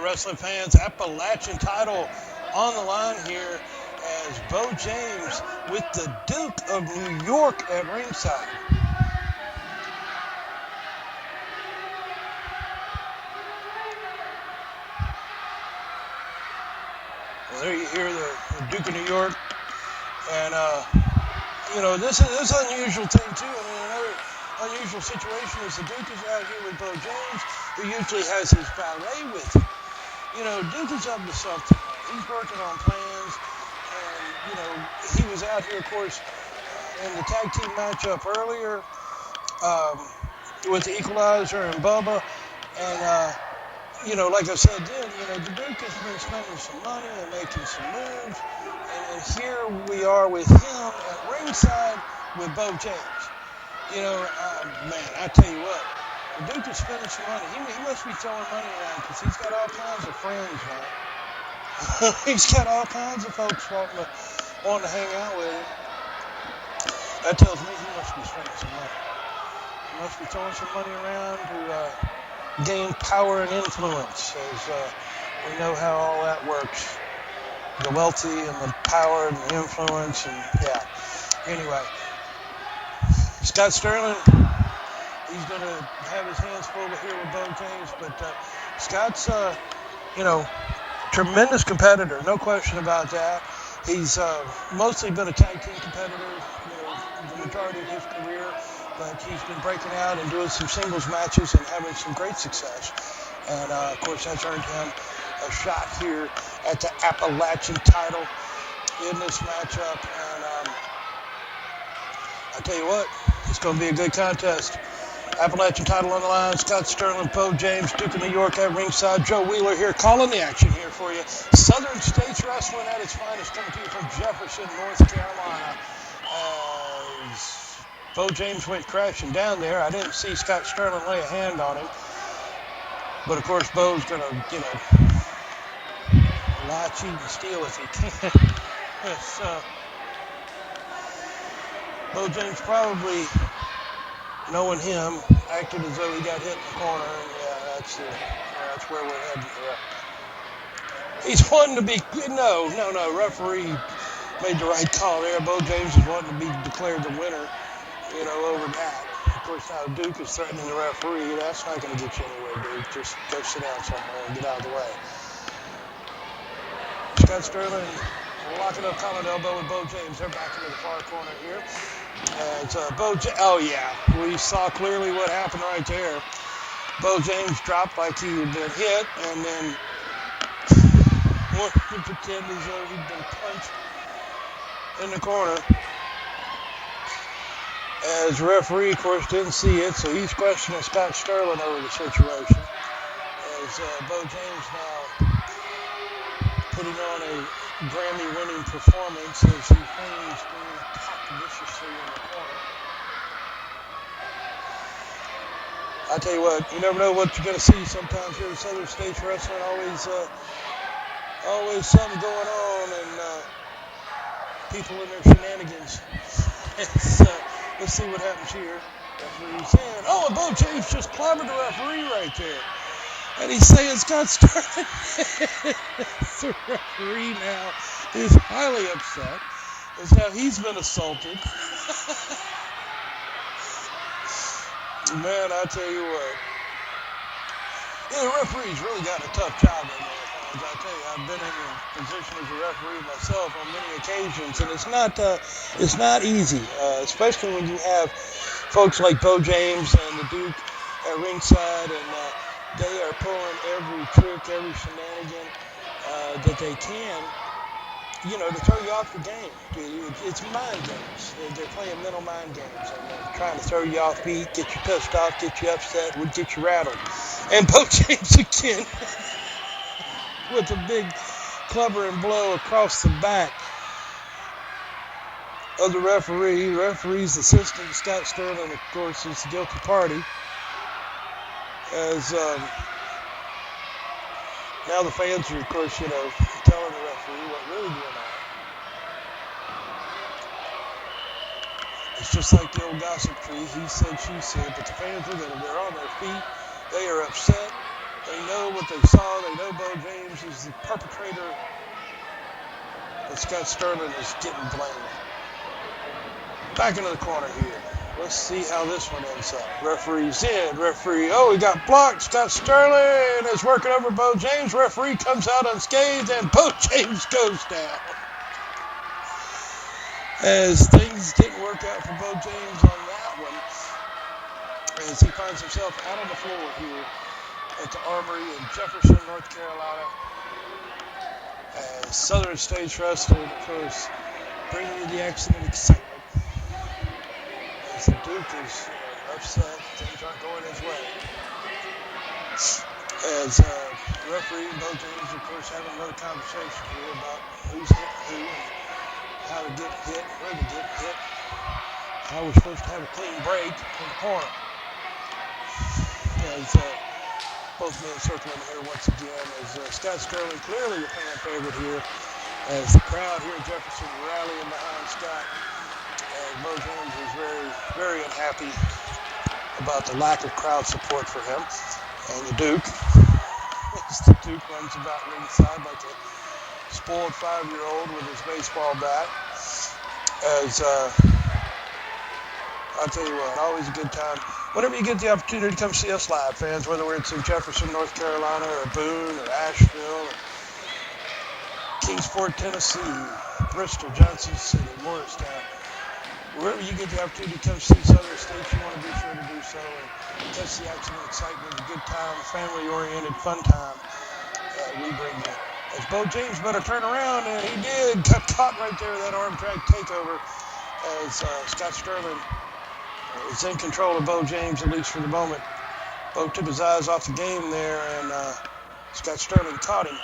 wrestling fans. Appalachian title on the line here as Beau James with the Duke of New York at ringside. Well, there you hear the Duke of New York. And, this is an unusual thing, too. I mean, another unusual situation is the Duke is out here with Beau James, who usually has his valet with him. Duke is up to something. He's working on plans. And, he was out here, of course, in the tag team matchup earlier with the Equalizer and Bubba. And, like I said then, the Duke has been spending some money and making some moves. And here we are with him at ringside with Beau James. Man, I tell you what, the Duke is spending some money. He must be throwing money around because he's got all kinds of friends now. He's got all kinds of folks wanting to hang out with him. That tells me he must be spending some money. He must be throwing some money around to gain power and influence, as we know how all that works. The wealthy and the power and the influence, and yeah. Anyway, Scott Sterling, he's going to have his hands full here with Beau James, but Scott's, tremendous competitor, no question about that. He's mostly been a tag team competitor, the majority of his career, but he's been breaking out and doing some singles matches and having some great success. And, of course, that's earned him a shot here at the Appalachian title in this matchup. And I tell you what, it's going to be a good contest. Appalachian title on the line. Scott Sterling, Beau James, Duke of New York at ringside. Joe Wheeler here calling the action here for you. Southern States Wrestling at its finest, coming to you from Jefferson, North Carolina. As Beau James went crashing down there, I didn't see Scott Sterling lay a hand on him. But, of course, Beau's going to, lie, cheat, and steal if he can. Yes, Beau James probably, knowing him, acted as though he got hit in the corner. And, that's where we're heading. He's wanting to be, no, referee made the right call there. Beau James is wanting to be declared the winner, over that. Of course, now Duke is threatening the referee. That's not going to get you anywhere, Duke. Just go sit down somewhere and get out of the way. Scott Sterling locking up collar elbow with Beau James. They're back into the far corner here. As Beau James, oh yeah, we saw clearly what happened right there. Beau James dropped like he had been hit, and then wanted to pretend as though he'd been punched in the corner. As referee, of course, didn't see it, so he's questioning Scott Sterling over the situation. As Beau James now putting on a Grammy-winning performance as he feigns being popped viciously in the corner. I tell you what, you never know what you're going to see sometimes here at Southern States Wrestling. Always something going on, and people in their shenanigans. Let's see what happens here. Referee's hand. Oh, and Beau James just clobbered the referee right there. And he's saying Scott Sterling. The referee now is highly upset as how he's been assaulted. Man, I tell you what. The referee's really got a tough job in there. As I tell you, I've been in the position as a referee myself on many occasions, and it's not easy, especially when you have folks like Beau James and the Duke at ringside, and they are pulling every trick, every shenanigan that they can, to throw you off the game. It's mind games. They're playing mental mind games, and they're trying to throw you off beat, get you pissed off, get you upset, would get you rattled. And Beau James again with a big clubber and blow across the back of the referee. The referee's assistant, Scott Sterling, of course, is the guilty party. As now the fans are, of course, telling the referee what really going on. It's just like the old gossip tree. He said, she said, but the fans are there. They're on their feet. They are upset. They know what they saw. They know Beau James is the perpetrator. But Scott Sterling is getting blamed. Back into the corner here. Let's see how this one ends up. Referee's in. Referee, oh, he got blocked. Scott Sterling is working over Beau James. Referee comes out unscathed, and Beau James goes down. As things didn't work out for Beau James on that one, as he finds himself out on the floor here at the Armory in Jefferson, North Carolina. As Southern States Wrestling, of course, bringing you the action and excitement. As the Duke is upset, things aren't going his way. As referee and Beau James, of course, having another conversation here about who's hit who and how to get hit, where to get hit, how we're supposed to have a clean break in the corner. As both men circling here once again, as Scott Sterling clearly the fan favorite here, as the crowd here in Jefferson rallying behind Scott. And Beau James is very, very unhappy about the lack of crowd support for him. And the Duke, as the Duke runs about ringside like a spoiled 5-year-old with his baseball bat. As I'll tell you what, always a good time. Whenever you get the opportunity to come see us live, fans, whether it's in Jefferson, North Carolina, or Boone, or Asheville, or Kingsport, Tennessee, Bristol, Johnson City, Morristown, wherever you get the opportunity to come see Southern States, you want to be sure to do so and catch the action and excitement, a good time, family-oriented, fun time we bring you. As Beau James better turn around, and he did, got caught right there with that arm drag takeover as Scott Sterling is in control of Beau James, at least for the moment. Beau took his eyes off the game there, and Scott Sterling caught him.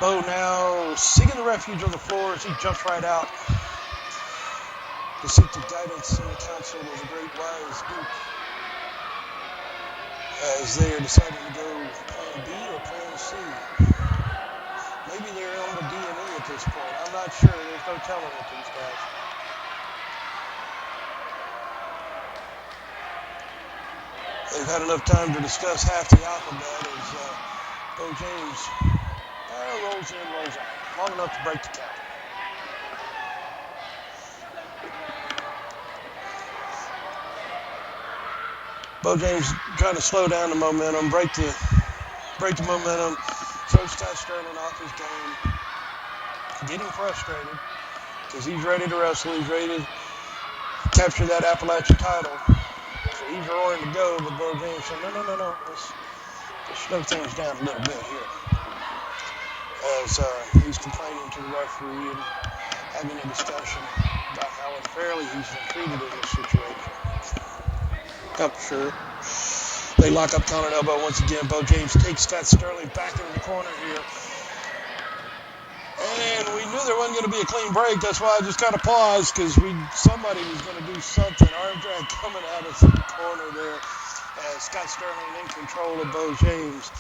Beau now seeking the refuge on the floor as he jumps right out to seek the guidance and the counsel of the great wise Duke as they are deciding to go plan B or plan C. Maybe they're on the D and E at this point. I'm not sure. There's no telling with these guys. They've had enough time to discuss half the alphabet as Beau James rolls in, rolls out. Long enough to break the count. Beau James trying to slow down the momentum, break the momentum, throw Scott Sterling off his game, getting frustrated because he's ready to wrestle, he's ready to capture that Appalachian title. So he's roaring to go, but Beau James said, no, let's slow things down a little bit here. As he's complaining to the referee and having a discussion about how unfairly he's been treated in this situation. I'm sure. They lock up collar and elbow once again. Beau James takes Scott Sterling back into the corner here. And we knew there wasn't going to be a clean break. That's why I just kind of paused because somebody was going to do something. Arm drag coming at us in the corner there. As Scott Sterling in control of Beau James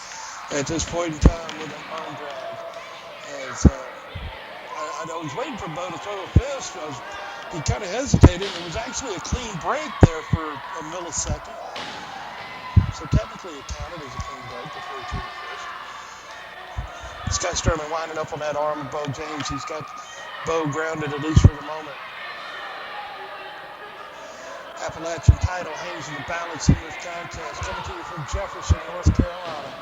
at this point in time with an arm drag. As I was waiting for Beau to throw a fist. He kind of hesitated. It was actually a clean break there for a millisecond. So technically it counted as a clean break before he threw the fist. Scott Sterling winding up on that arm of Beau James. He's got Beau grounded, at least for the moment. Appalachian title hangs in the balance in this contest. Coming to you from Jefferson, North Carolina.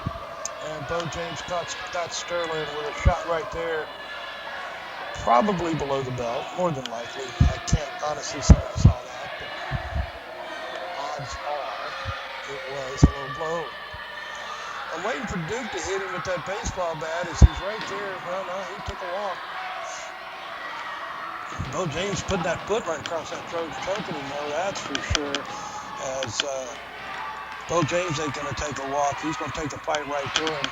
And Beau James caught Scott Sterling with a shot right there. Probably below the belt, more than likely. I can't honestly say I saw that, but odds are it was a low blow. I'm waiting for Duke to hit him with that baseball bat as he's right there. Well, no, he took a walk. Beau James putting that foot right across that throat and choking him, though, that's for sure. As Beau James ain't going to take a walk. He's going to take the fight right to him,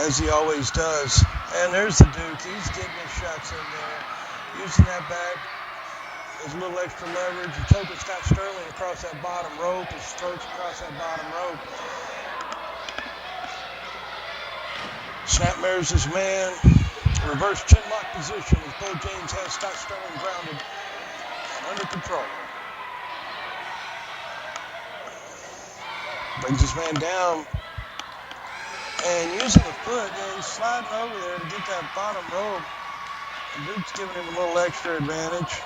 as he always does. And there's the Duke. He's getting his shots in there, using that bat as a little extra leverage and choking Scott Sterling across that bottom rope, his throats across that bottom rope. Snapmare's his man. Reverse chin lock position as Beau James has Scott Sterling grounded and under control. Brings his man down. And using the foot, he's sliding over there to get that bottom rope. And Duke's giving him a little extra advantage.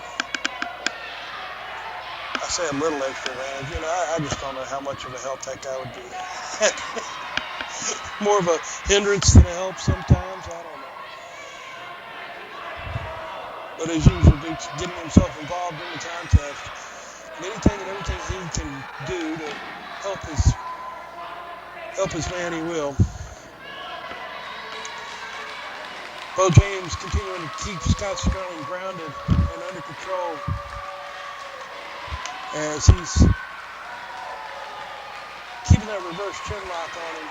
I say a little extra advantage. I just don't know how much of a help that guy would be. More of a hindrance than a help sometimes. I don't know. But as usual, Duke's getting himself involved in the contest. Anything and everything he can do to help his man, he will. Beau James continuing to keep Scott Sterling grounded and under control as he's keeping that reverse chin lock on him.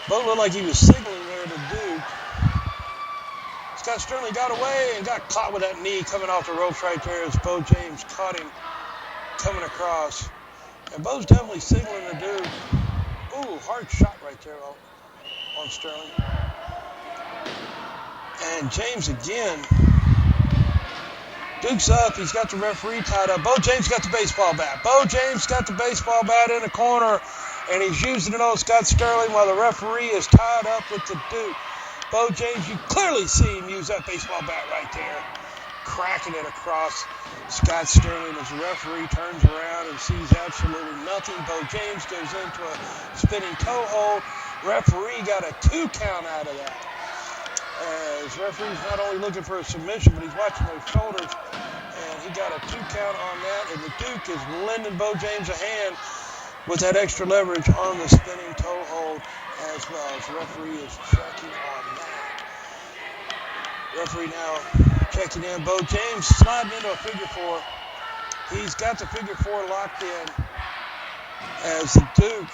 Beau looked like he was signaling there to Duke. Scott Sterling got away and got caught with that knee coming off the ropes right there as Beau James caught him coming across. And Beau's definitely signaling to Duke. Ooh, hard shot right there on Sterling. And James again. Duke's up. He's got the referee tied up. Beau James got the baseball bat. Beau James got the baseball bat in the corner. And he's using it on Scott Sterling while the referee is tied up with the Duke. Beau James, you clearly see him use that baseball bat right there. Cracking it across Scott Sterling as the referee turns around and sees absolutely nothing. Beau James goes into a spinning toe hold. Referee got a 2 count out of that. As referee's not only looking for a submission, but he's watching those shoulders. And he got a 2 count on that. And the Duke is lending Beau James a hand with that extra leverage on the spinning toe hold as well. As the referee is checking on that. Referee now checking in. Beau James sliding into a figure 4. He's got the figure 4 locked in as the Duke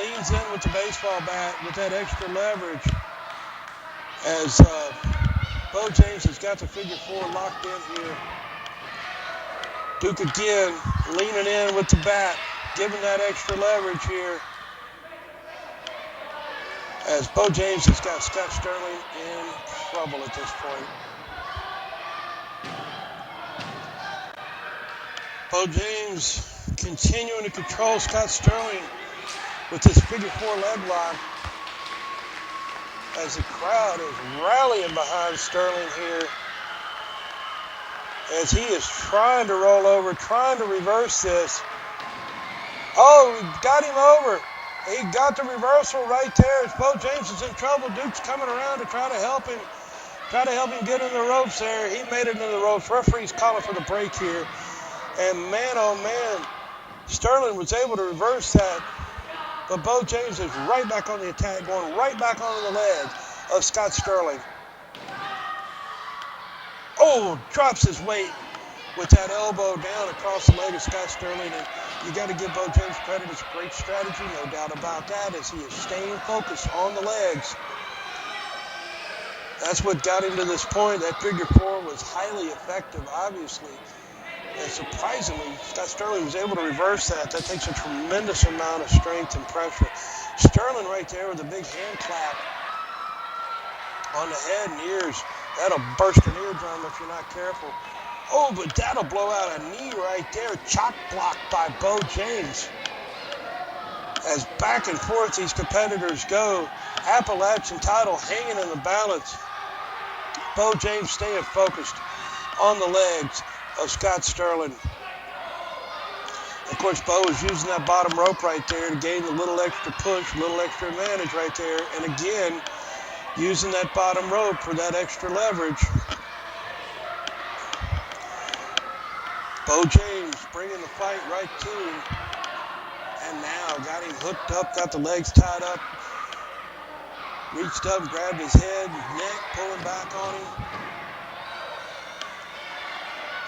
leans in with the baseball bat with that extra leverage. As Beau James has got the figure 4 locked in here. Duke again leaning in with the bat, giving that extra leverage here. As Beau James has got Scott Sterling in trouble at this point. Beau James continuing to control Scott Sterling with this figure 4 leg lock. As the crowd is rallying behind Sterling here. As he is trying to roll over, trying to reverse this. Oh, we got him over. He got the reversal right there. As Beau James is in trouble. Duke's coming around to try to help him. Try to help him get in the ropes there. He made it into the ropes. Referee's calling for the break here. And man, oh man, Sterling was able to reverse that. But Beau James is right back on the attack, going right back onto the legs of Scott Sterling. Oh, drops his weight with that elbow down across the leg of Scott Sterling. And you got to give Beau James credit. It's a great strategy, no doubt about that, as he is staying focused on the legs. That's what got him to this point. That figure 4 was highly effective, obviously. And surprisingly, Scott Sterling was able to reverse that. That takes a tremendous amount of strength and pressure. Sterling right there with a big hand clap on the head and ears. That'll burst an eardrum if you're not careful. Oh, but that'll blow out a knee right there. Chop blocked by Beau James. As back and forth these competitors go. Appalachian title hanging in the balance. Beau James staying focused on the legs of Scott Sterling. Of course, Beau is using that bottom rope right there to gain a little extra push, a little extra advantage right there. And again, using that bottom rope for that extra leverage. Beau James bringing the fight right to him. And now got him hooked up, got the legs tied up. Reached up, grabbed his head, neck, pulling back on him.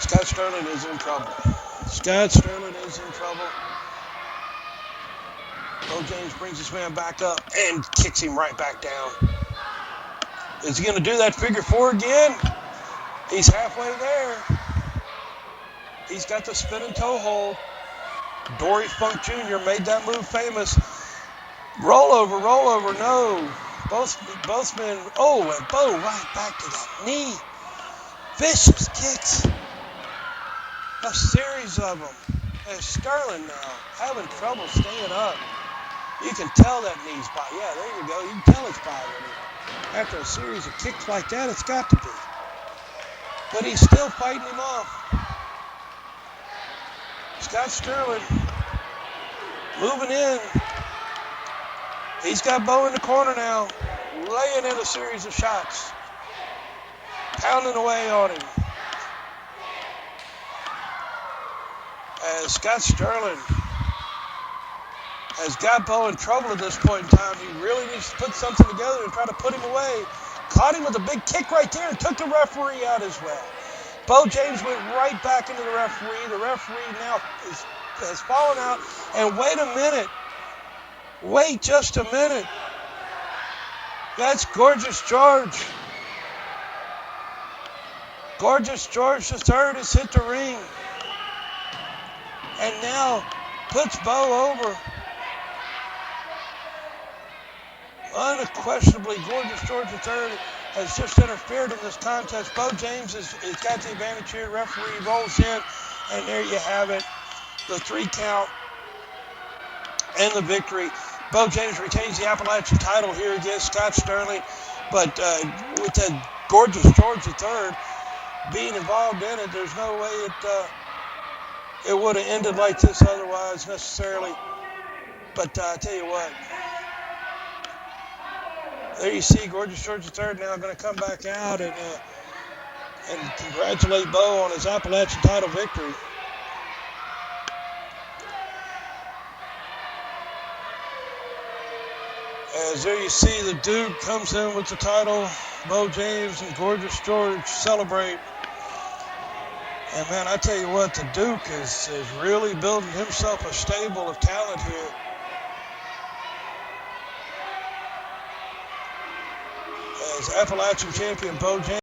Scott Sterling is in trouble. Scott Sterling is in trouble. Beau James brings his man back up and kicks him right back down. Is he going to do that figure 4 again? He's halfway there. He's got the spinning toe hold. Dory Funk Jr. made that move famous. Roll over, no. Both men, and Beau right back to that knee. Vicious kicks. A series of them. As Sterling now having trouble staying up. You can tell that knee's bothering. Yeah, there you go. You can tell it's bothering him. After a series of kicks like that, it's got to be. But he's still fighting him off. Scott Sterling moving in. He's got Beau in the corner now, laying in a series of shots, pounding away on him. As Scott Sterling has got Beau in trouble at this point in time. He really needs to put something together and try to put him away. Caught him with a big kick right there and took the referee out as well. Beau James went right back into the referee. The referee now has fallen out. And wait a minute. Wait just a minute. That's Gorgeous George. Gorgeous George III has hit the ring. And now puts Beau over. Unquestionably, Gorgeous George III has just interfered in this contest. Beau James has got the advantage here. Referee rolls in, and there you have it. The 3 count and the victory. Beau James retains the Appalachian title here against Scott Sterling. But with that Gorgeous George III being involved in it, there's no way it would have ended like this otherwise necessarily. But I tell you what, there you see Gorgeous George III now going to come back out and congratulate Beau on his Appalachian title victory. As there you see the Duke comes in with the title. Beau James and Gorgeous George celebrate. And man, I tell you what, the Duke is really building himself a stable of talent here. As Appalachian champion Beau James.